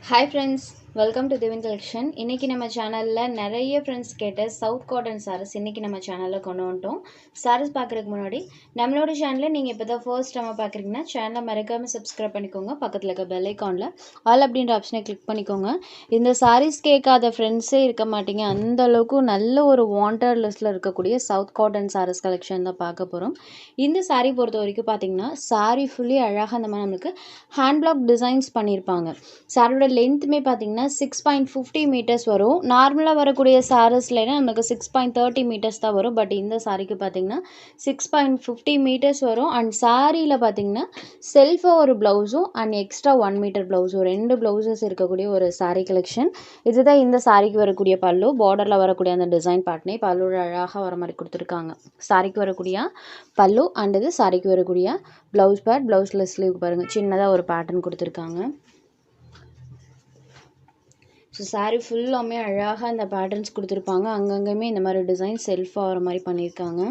Hi friends, welcome to Divin Collection. இன்னைக்கு நம்ம சேனல்ல நிறைய ஃப்ரெண்ட்ஸ் கேட்ட சவுத் காட்டன் சாரீஸ் இன்னைக்கு நம்ம சேனல்ல கொண்டு வந்துட்டோம். சாரீஸ் பார்க்கறதுக்கு முன்னாடி நம்மளோட சேனலை நீங்க இப்பதான் ஃபர்ஸ்ட் டைம் பார்க்கறீங்கன்னா சேனலை மறக்காம சப்ஸ்கிரைப் பண்ணிக்கோங்க. பக்கத்துல இருக்க பெல் ஐகான்ல ஆல் அப்படின்ற ஆப்ஷனை கிளிக் பண்ணிக்கோங்க. இந்த சாரீஸ் கேட்காத ஃப்ரெண்ட்ஸே இருக்க மாட்டீங்க. அந்த அளவுக்கு நல்ல ஒரு வாண்டட் லிஸ்ட்ல இருக்கக்கூடிய சவுத் காட்டன் சாரீஸ் கலெக்ஷன் தான் பார்க்க போறோம். இந்த சாரீ பொறுத்த வரைக்கும் பார்த்தீங்கன்னா சாரீ ஃபுல்லி அழகாக அந்த மாதிரி நம்மளுக்கு ஹேண்ட் பிளாக் டிசைன்ஸ் பண்ணியிருப்பாங்க. சாரியோட லென்த்துமே பார்த்தீங்கன்னா 6.50 மீட்டர்ஸ் வரும். நார்மலாக வரக்கூடிய சாரீஸ்லாம் நமக்கு 6.30 மீட்டர்ஸ் தான் வரும். பட் இந்த சாரிக்கு பார்த்தீங்கன்னா 6.50 மீட்டர்ஸ் வரும். அண்ட் சாரியில் பார்த்தீங்கன்னா செல்ஃபாக ஒரு ப்ளவுஸும் அண்ட் எக்ஸ்ட்ரா 1 மீட்டர் ப்ளவுஸும் 2 ப்ளவுசஸ் இருக்கக்கூடிய ஒரு சாரீ கலெக்ஷன். இதுதான் இந்த சாரிக்கு வரக்கூடிய பல்லு. பார்டரில் வரக்கூடிய அந்த டிசைன் பார்ட்னே பல்லு அழகாக வர மாதிரி கொடுத்துருக்காங்க. சாரிக்கு வரக்கூடிய பல்லு அண்ட் இது சாரிக்கு வரக்கூடிய ப்ளவுஸ் பேட். ப்ளவுஸில் ஸ்லீவ் பாருங்கள், சின்னதாக ஒரு பேட்டர்ன் கொடுத்துருக்காங்க. ஸோ சாரீ ஃபுல்லாமே அழகாக இந்த பேட்டர்ன்ஸ் கொடுத்துருப்பாங்க. அங்கங்கேயுமே இந்த மாதிரி டிசைன் செல்ஃபாக வர மாதிரி பண்ணியிருக்காங்க.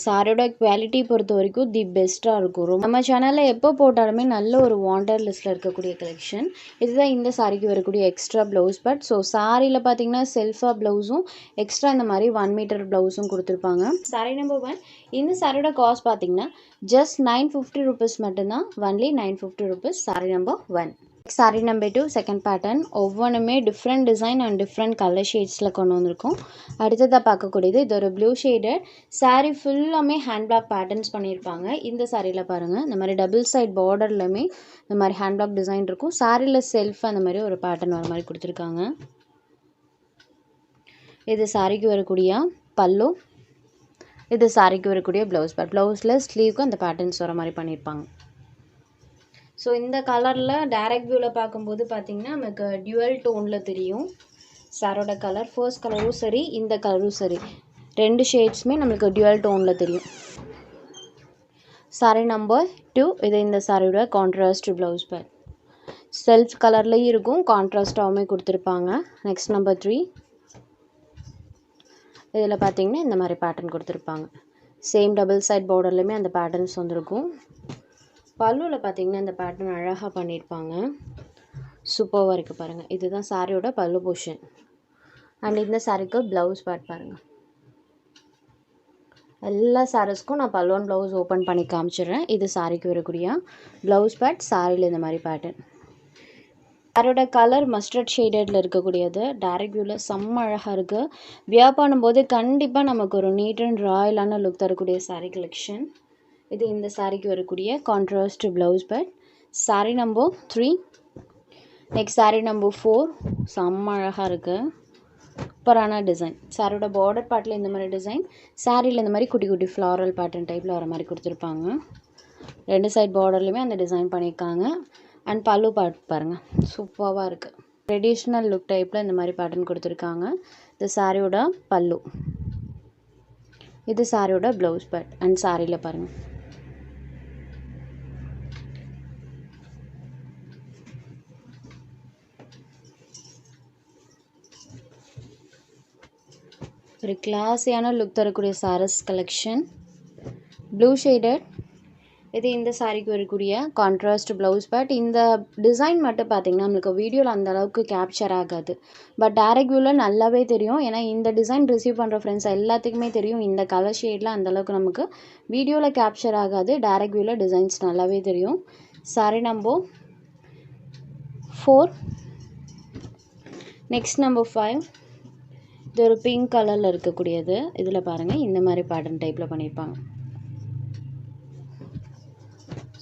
சாரியோட குவாலிட்டி பொறுத்த வரைக்கும் தி பெஸ்ட்டாக இருக்கும். நம்ம சேனலில் எப்போ போட்டாலுமே நல்ல ஒரு வாண்டட் லிஸ்ட்டில் இருக்கக்கூடிய கலெக்ஷன். இதுதான் இந்த சாரிக்கு வரக்கூடிய எக்ஸ்ட்ரா ப்ளவுஸ் பட். ஸோ சாரியில் பார்த்தீங்கன்னா செல்ஃபாக ப்ளவுஸும் எக்ஸ்ட்ரா இந்த மாதிரி 1 மீட்டர் ப்ளவுஸும் கொடுத்துருப்பாங்க. சாரி நம்பர் 1. இந்த சாரியோட காஸ்ட் பார்த்தீங்கன்னா ஜஸ்ட் 950 ருபீஸ் மட்டும்தான். Only 950 rupees. Sari number 1. Sari number 2 second pattern. ஒவ்வொன்றுமே different design and different colour ஷேட்ஸில் கொண்டு வந்திருக்கோம். அடுத்ததாக பார்க்கக்கூடியது இது ஒரு ப்ளூ ஷேடட் சாரீ. ஃபுல்லாமே ஹேண்ட் பிளாக் பேட்டர்ன்ஸ் பண்ணியிருப்பாங்க. இந்த சாரியில் பாருங்கள், இந்த மாதிரி டபுள் சைட் பார்டர்லையுமே இந்த மாதிரி ஹேண்ட் பிளாக் டிசைன் இருக்கும். சாரியில் செல்ஃப் அந்த மாதிரி ஒரு பேட்டர்ன் வர மாதிரி கொடுத்துருக்காங்க. இது சாரிக்கு வரக்கூடிய பல்லு, இது சாரிக்கு வரக்கூடிய ப்ளவுஸ் பேட். ப்ளவுஸில் ஸ்லீவுக்கு அந்த பேட்டர்ன்ஸ் வர மாதிரி பண்ணியிருப்பாங்க. ஸோ இந்த கலரில் டைரக்ட் வியூவில் பார்க்கும்போது பார்த்திங்கன்னா நமக்கு டியூவல் டோனில் தெரியும். சாரோட கலர் ஃபர்ஸ்ட் கலரும் சரி, இந்த கலரும் சரி, 2 ஷேட்ஸுமே நம்மளுக்கு டியூவல் டோனில் தெரியும். Sorry number 2. இது இந்த சாரியோட கான்ட்ராஸ்ட் ப்ளவுஸ் பேட். செல்ஃப் கலர்லேயும் இருக்கும், கான்ட்ராஸ்டாகவுமே கொடுத்துருப்பாங்க. Next number 3. இதில் பார்த்திங்கன்னா இந்த மாதிரி பேட்டர்ன் கொடுத்துருப்பாங்க. சேம் டபுள் சைட் பார்டர்லையுமே அந்த பேட்டர்ன்ஸ் வந்துருக்கும். பல்லுவில் பார்த்திங்கன்னா இந்த பேட்டர்ன் அழகாக பண்ணியிருப்பாங்க. சூப்பராக இருக்குது பாருங்கள். இதுதான் சாரியோட பல்லு போர்ஷன். அண்ட் இந்த சாரிக்கு ப்ளவுஸ் பேட் பாருங்கள். எல்லா சாரீஸ்க்கும் நான் பல்லு அண்ட் ப்ளவுஸ் ஓப்பன் பண்ணி காமிச்சிடுறேன். இது சாரிக்கு வரக்கூடிய ப்ளவுஸ் பேட். சாரியில் இந்த மாதிரி பேட்டர்ன். சாரியோட கலர் மஸ்டர்ட் ஷேடடில் இருக்கக்கூடியது. டைரக்ட் வியூவில் செம்ம அழகாக இருக்குது. வியர் பண்ணும்போது கண்டிப்பாக நமக்கு ஒரு நீட் அண்ட் ராயலான லுக் தரக்கூடிய சாரீ கலெக்ஷன். இது இந்த சாரிக்கு வரக்கூடிய contrast blouse pad. Sari number 3. Next sari number 4. செம்ம அழகாக இருக்குது. சூப்பரான டிசைன். சாரியோட பார்டர் பார்ட்டில் இந்த மாதிரி டிசைன், சாரியில் இந்த மாதிரி குட்டி குட்டி ஃப்ளாரல் பேட்டர்ன் டைப்பில் வர மாதிரி கொடுத்துருப்பாங்க. 2 சைட் பார்டர்லையுமே அந்த டிசைன் பண்ணியிருக்காங்க. அண்ட் பல்லு பார்ட் பாருங்கள், சூப்பராக இருக்குது. ட்ரெடிஷ்னல் லுக் டைப்பில் இந்த மாதிரி பேட்டர்ன் கொடுத்துருக்காங்க. இது சாரியோட பல்லு, இது சாரியோட ப்ளவுஸ் பேட். அண்ட் சாரியில் பாருங்கள், ஒரு கிளாஸியான லுக் தரக்கூடிய சாரீஸ் கலெக்ஷன். Blue shaded. இது இந்த சாரிக்கு வரக்கூடிய கான்ட்ராஸ்ட் ப்ளவுஸ் பேட். இந்த டிசைன் மட்டும் பார்த்திங்கன்னா நம்மளுக்கு வீடியோவில் அந்த அளவுக்கு கேப்சர் ஆகாது. பட் டைரக்ட் வியூவில் நல்லாவே தெரியும். ஏன்னா இந்த டிசைன் ரிசீவ் பண்ணுற ஃப்ரெண்ட்ஸ் எல்லாத்துக்குமே தெரியும். இந்த கலர் ஷேட்லாம் அந்தளவுக்கு நமக்கு வீடியோவில் கேப்சர் ஆகாது. டைரக்ட் வியூவில் டிசைன்ஸ் நல்லாவே தெரியும். Sorry number 4. Next number 5. இது ஒரு பிங்க் கலரில் இருக்கக்கூடியது. இதில் பாருங்கள், இந்த மாதிரி பேட்டர்ன் டைப்பில் பண்ணியிருப்பாங்க.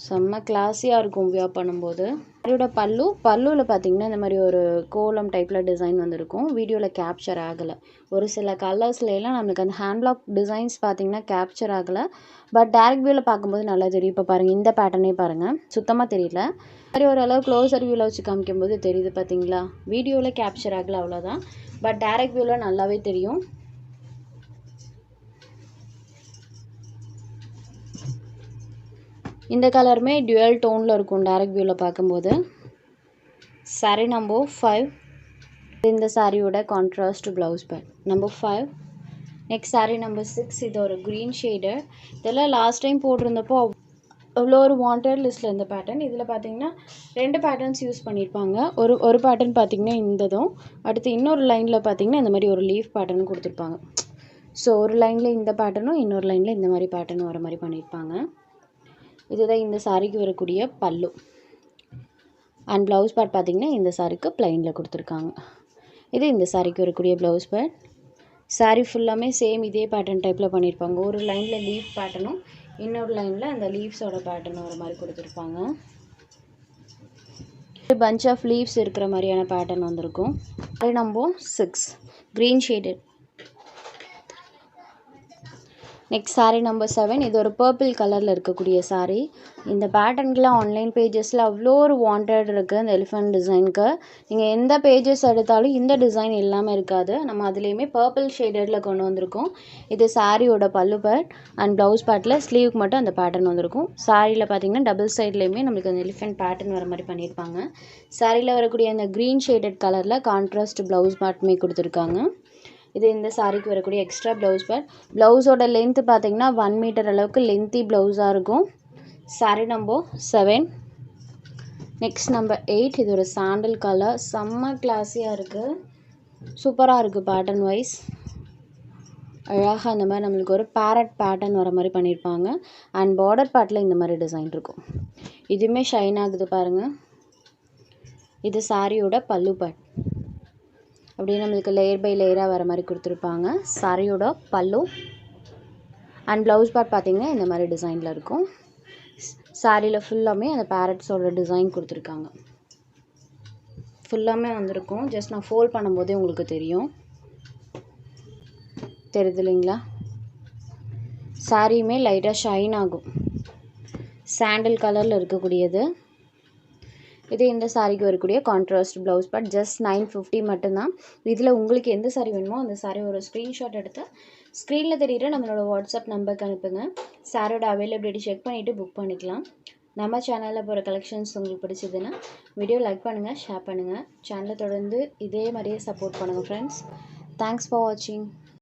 செம்ம கிளாஸியாக இருக்கும் வியர் பண்ணும்போது. அதோட பல்லுவில் பார்த்திங்கன்னா இந்த மாதிரி ஒரு கோலம் டைப்பில் டிசைன் வந்துருக்கும். வீடியோவில் கேப்சர் ஆகலை. ஒரு சில கலர்ஸ்லாம் நம்மளுக்கு அந்த ஹேண்ட் பிளாக் டிசைன்ஸ் பார்த்திங்கன்னா கேப்சர் ஆகலை. பட் டைரக்ட் வியூவில் பார்க்கும்போது நல்லா தெரியும். இப்போ பாருங்கள், இந்த பேட்டர்னே பாருங்கள், சுத்தமாக தெரியல. மாதிரி ஓரளவு க்ளோஸர் வியூவில் வச்சு காமிக்கும்போது தெரியுது பார்த்தீங்களா. வீடியோவில் கேப்சர் ஆகலை, அவ்வளோதான். பட் டைரக்ட் வியூவில் நல்லாவே தெரியும். இந்த கலருமே டியூவல் டோனில் இருக்கும் டைரக்ட் வியூவில் பார்க்கும்போது. சாரி நம்பர் 5. இந்த சாரியோட contrast blouse pad. Number 5. Next sari number 6. இது ஒரு க்ரீன் ஷேடு. இதெல்லாம் லாஸ்ட் டைம் போட்டிருந்தப்போ அவ்வளோ ஒரு வாண்டட் லிஸ்ட்டில் இந்த பேட்டர்ன். இதில் பார்த்தீங்கன்னா 2 பேட்டர்ன்ஸ் யூஸ் பண்ணியிருப்பாங்க. ஒரு பேட்டர்ன் பார்த்தீங்கன்னா இந்ததும், அடுத்து இன்னொரு லைனில் பார்த்தீங்கன்னா இந்த மாதிரி ஒரு லீஃப் பேட்டர்னும் கொடுத்துருப்பாங்க. ஸோ ஒரு லைனில் இந்த பேட்டர்னும் இன்னொரு லைனில் இந்த மாதிரி பேட்டர்னும் வர மாதிரி பண்ணியிருப்பாங்க. இதுதான் இந்த சாரிக்கு வரக்கூடிய பல்லு. அண்ட் ப்ளவுஸ் பார்ட் பார்த்தீங்கன்னா இந்த சாரிக்கு ப்ளைனில் கொடுத்துருக்காங்க. இது இந்த சாரிக்கு வரக்கூடிய ப்ளவுஸ் பார்ட். சாரி ஃபுல்லாமே சேம் இதே பேட்டர்ன் டைப்பில் பண்ணியிருப்பாங்க. ஒரு லைனில் லீஃப் பேட்டர்னும் இன்னொரு லைனில் அந்த லீவ்ஸோட பேட்டர்ன் வர மாதிரி கொடுத்துருப்பாங்க. பஞ்ச் ஆஃப் லீவ்ஸ் இருக்கிற மாதிரியான பேட்டர்ன் வந்திருக்கும். அது number 6 green shaded. Next sari number 7. இது ஒரு பர்பிள் கலரில் இருக்கக்கூடிய சாரீ. இந்த பேட்டர்னுக்குலாம் ஆன்லைன் பேஜஸில் அவ்வளோ ஒரு வாண்டட் இருக்குது. இந்த எலிஃபண்ட் டிசைனுக்கு நீங்கள் எந்த பேஜஸ் எடுத்தாலும் இந்த டிசைன் இல்லாமல் இருக்காது. நம்ம அதுலேயுமே பர்பிள் ஷேடடில் கொண்டு வந்திருக்கோம். இது சாரியோட பல்லு பார்ட் அண்ட் ப்ளவுஸ் பார்ட்டில் ஸ்லீவுக்கு மட்டும் அந்த பேட்டர்ன் வந்திருக்கும். சாரியில் பார்த்தீங்கன்னா டபுள் சைட்லேயுமே நம்மளுக்கு அந்த எலிஃபண்ட் பேட்டர்ன் வர மாதிரி பண்ணியிருப்பாங்க. சாரியில் வரக்கூடிய அந்த க்ரீன் ஷேடட் கலரில் கான்ட்ராஸ்ட் ப்ளவுஸ் பார்ட்டுமே கொடுத்துருக்காங்க. இது இந்த சாரிக்கு வரக்கூடிய எக்ஸ்ட்ரா ப்ளவுஸ் பார்ட். ப்ளவுஸோட லென்த்து பார்த்தீங்கன்னா 1 மீட்டர் அளவுக்கு லென்த்தி ப்ளவுஸாக இருக்கும். சாரீ நம்பர் 7. Next number 8. இது ஒரு சாண்டல் கலர். செம்ம கிளாஸியாக இருக்குது, சூப்பராக இருக்குது பேட்டர்ன் வைஸ். அழகாக அந்த மாதிரி நம்மளுக்கு ஒரு பேரட் பேட்டர்ன் வர மாதிரி பண்ணியிருப்பாங்க. அண்ட் பார்டர் பார்ட்டில் இந்த மாதிரி டிசைன் இருக்கும். இதுவுமே ஷைன் ஆகுது பாருங்கள். இது சாரியோட பல்லு பார்ட். அப்படியே நம்மளுக்கு லேயர் பை லேயராக வர மாதிரி கொடுத்துருப்பாங்க. சாரியோட பல்லு அண்ட் ப்ளவுஸ் பார்ட் பார்த்திங்கன்னா இந்த மாதிரி டிசைனில் இருக்கும். சாரியில் ஃபுல்லாமே அந்த பேரட்ஸோட டிசைன் கொடுத்துருக்காங்க. ஃபுல்லாமே வந்திருக்கும். ஜஸ்ட் நான் ஃபோல்ட் பண்ணும்போதே உங்களுக்கு தெரியும், தெரியுது இல்லைங்களா? சாரியுமே லைட்டாக ஷைன் ஆகும். சாண்டல் கலரில் இருக்கக்கூடியது. இது இந்த சாரிக்கு வரக்கூடிய கான்ட்ராஸ்ட் ப்ளவுஸ் பார்ட். ஜஸ்ட் 950 மட்டும்தான். இதில் உங்களுக்கு எந்த சாரி வேணுமோ அந்த சாரி ஒரு ஸ்க்ரீன்ஷாட் எடுத்து ஸ்க்ரீனில் தெரியுற நம்மளோட வாட்ஸ்அப் நம்பருக்கு அனுப்புங்க. சாரோட அவைலபிலிட்டி செக் பண்ணிவிட்டு புக் பண்ணிக்கலாம். நம்ம சேனலில் போகிற கலெக்ஷன்ஸ் உங்களுக்கு பிடிச்சதுன்னா வீடியோ லைக் பண்ணுங்கள், ஷேர் பண்ணுங்கள். சேனலை தொடர்ந்து இதே மாதிரியே சப்போர்ட் பண்ணுங்கள் ஃப்ரெண்ட்ஸ். தேங்க்ஸ் ஃபார் வாட்சிங்.